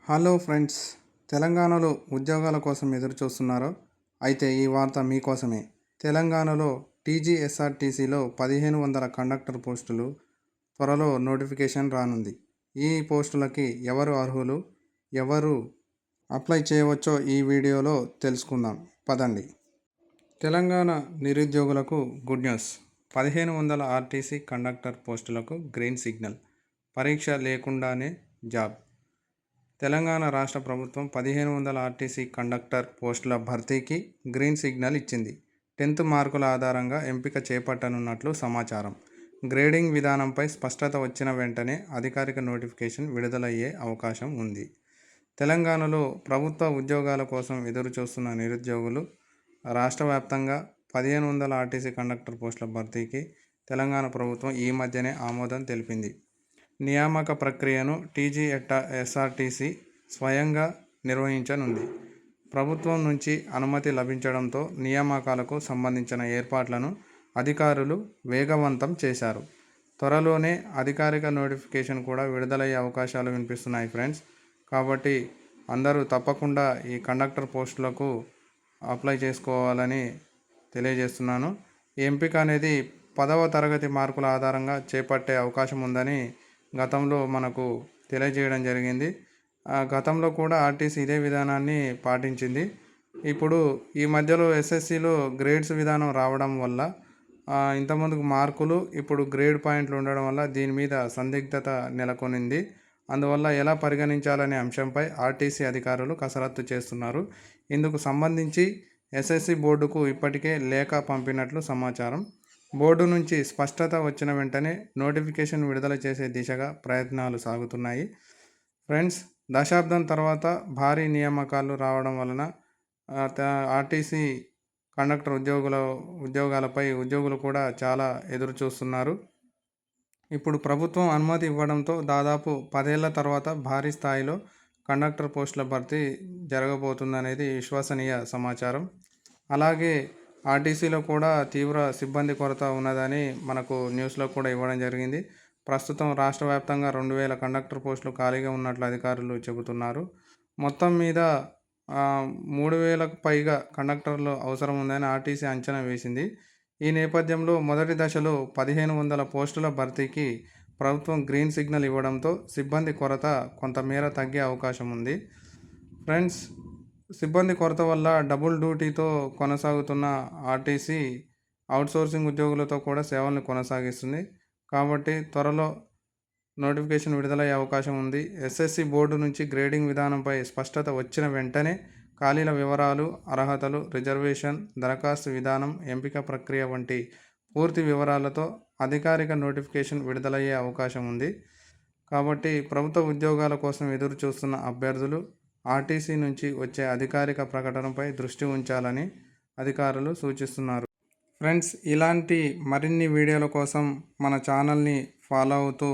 Hello friends, తెలంగాణలో ఉద్యోగాల కోసం ఎదురు చూస్తున్నారో అయితే ఈ వార్త మీకోసమే. తెలంగాణలో టీజీఎస్ఆర్టీసీలో 1500 కండక్టర్ పోస్టులు త్వరలో నోటిఫికేషన్ రానుంది. ఈ పోస్టులకి ఎవరు అర్హులు, ఎవరు అప్లై చేయవచ్చో ఈ వీడియోలో తెలుసుకుందాం. పదండి. తెలంగాణ నిరుద్యోగులకు గుడ్ న్యూస్. 1500 ఆర్టీసీ కండక్టర్ పోస్టులకు గ్రీన్ సిగ్నల్. పరీక్ష లేకుండానే జాబ్. తెలంగాణ రాష్ట్ర ప్రభుత్వం 1500 ఆర్టీసీ కండక్టర్ పోస్టుల భర్తీకి గ్రీన్ సిగ్నల్ ఇచ్చింది. 10th మార్కుల ఆధారంగా ఎంపిక చేపట్టనున్నట్లు సమాచారం. గ్రేడింగ్ విధానంపై స్పష్టత వచ్చిన వెంటనే అధికారిక నోటిఫికేషన్ విడుదలయ్యే అవకాశం ఉంది. తెలంగాణలో ప్రభుత్వ ఉద్యోగాల కోసం ఎదురు చూస్తున్న నిరుద్యోగులు రాష్ట్ర వ్యాప్తంగా 1500 ఆర్టీసీ కండక్టర్ పోస్టుల భర్తీకి తెలంగాణ ప్రభుత్వం ఈ మధ్యనే ఆమోదం తెలిపింది. నియామక ప్రక్రియను టీజీఎస్ఆర్టీసీ స్వయంగా నిర్వహించనుంది. ప్రభుత్వం నుంచి అనుమతి లభించడంతో నియామకాలకు సంబంధించిన ఏర్పాట్లను అధికారులు వేగవంతం చేశారు. త్వరలోనే అధికారిక నోటిఫికేషన్ కూడా విడుదలయ్యే అవకాశాలు వినిపిస్తున్నాయి ఫ్రెండ్స్. కాబట్టి అందరూ తప్పకుండా ఈ కండక్టర్ పోస్టులకు అప్లై చేసుకోవాలని తెలియజేస్తున్నాను. ఈ ఎంపిక అనేది 10వ తరగతి మార్కుల ఆధారంగా చేపట్టే అవకాశం ఉందని గతంలో మనకు తెలియజేయడం జరిగింది. గతంలో కూడా ఆర్టీసీ ఇదే విధానాన్ని పాటించింది. ఇప్పుడు ఈ మధ్యలో ఎస్ఎస్సిలో గ్రేడ్స్ విధానం రావడం వల్ల ఇంతకుముందుకు మార్కులు ఇప్పుడు గ్రేడ్ పాయింట్లు ఉండడం వల్ల దీని మీద సందిగ్ధత నెలకొనింది. అందువల్ల ఎలా పరిగణించాలనే అంశంపై ఆర్టీసీ అధికారులు కసరత్తు చేస్తున్నారు. ఇందుకు సంబంధించి ఎస్ఎస్సి బోర్డుకు ఇప్పటికే లేఖ పంపినట్లు సమాచారం. బోర్డు నుంచి స్పష్టత వచ్చిన వెంటనే నోటిఫికేషన్ విడుదల చేసే దిశగా ప్రయత్నాలు సాగుతున్నాయి. ఫ్రెండ్స్, దశాబ్దం తర్వాత భారీ నియామకాలు రావడం వలన ఆర్టీసీ కండక్టర్ ఉద్యోగాలపై ఉద్యోగులు కూడా చాలా ఎదురు చూస్తున్నారు. ఇప్పుడు ప్రభుత్వం అనుమతి ఇవ్వడంతో దాదాపు 10 ఏళ్ల తర్వాత భారీ స్థాయిలో కండక్టర్ పోస్టుల భర్తీ జరగబోతుందనేది విశ్వసనీయ సమాచారం. అలాగే ఆర్టీసీలో కూడా తీవ్ర సిబ్బంది కొరత ఉన్నదని మనకు న్యూస్లో కూడా ఇవ్వడం జరిగింది. ప్రస్తుతం రాష్ట్ర వ్యాప్తంగా 2000 కండక్టర్ పోస్టులు ఖాళీగా ఉన్నట్లు అధికారులు చెబుతున్నారు. మొత్తం మీద 3000కు పైగా కండక్టర్లు అవసరం ఉందని ఆర్టీసీ అంచనా వేసింది. ఈ నేపథ్యంలో మొదటి దశలో 1500 పోస్టుల భర్తీకి ప్రభుత్వం గ్రీన్ సిగ్నల్ ఇవ్వడంతో సిబ్బంది కొరత కొంతమేర తగ్గే అవకాశం ఉంది. ఫ్రెండ్స్, సిబ్బంది కొరత వల్ల డబుల్ డ్యూటీతో కొనసాగుతున్న ఆర్టీసీ అవుట్సోర్సింగ్ ఉద్యోగులతో కూడా సేవలను కొనసాగిస్తుంది. కాబట్టి త్వరలో నోటిఫికేషన్ విడుదలయ్యే అవకాశం ఉంది. ఎస్ఎస్సి బోర్డు నుంచి గ్రేడింగ్ విధానంపై స్పష్టత వచ్చిన వెంటనే ఖాళీల వివరాలు, అర్హతలు, రిజర్వేషన్, దరఖాస్తు విధానం, ఎంపిక ప్రక్రియ వంటి పూర్తి వివరాలతో అధికారిక నోటిఫికేషన్ విడుదలయ్యే అవకాశం ఉంది. కాబట్టి ప్రభుత్వ ఉద్యోగాల కోసం ఎదురు చూస్తున్న అభ్యర్థులు ఆర్టీసీ నుంచి వచ్చే అధికారిక ప్రకటనపై దృష్టి ఉంచాలని అధికారులు సూచిస్తున్నారు. ఫ్రెండ్స్, ఇలాంటి మరిన్ని వీడియోల కోసం మన ఛానల్ని ఫాలో అవుతూ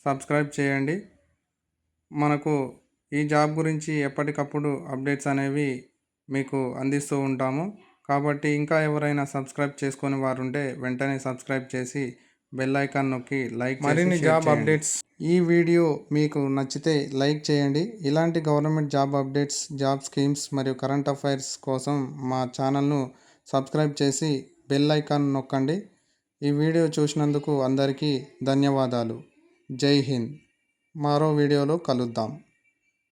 సబ్స్క్రైబ్ చేయండి. మనకు ఈ జాబ్ గురించి ఎప్పటికప్పుడు అప్డేట్స్ అనేవి మీకు అందిస్తూ ఉంటాము. కాబట్టి ఇంకా ఎవరైనా సబ్స్క్రైబ్ చేసుకొని వారు ఉంటే వెంటనే సబ్స్క్రైబ్ చేసి బెల్ ఐకాన్ నొక్కి లైక్ చేసి మరిన్ని జాబ్ అప్డేట్స్. ఈ వీడియో మీకు నచ్చితే లైక్ చేయండి. ఇలాంటి government job updates, job schemes మరియు కరెంట్ అఫైర్స్ కోసం మా ఛానల్ను సబ్స్క్రైబ్ చేసి బెల్ ఐకాన్ నొక్కండి. ఈ వీడియో చూసినందుకు అందరికీ ధన్యవాదాలు. జై హింద్. మరో వీడియోలో కలుద్దాం.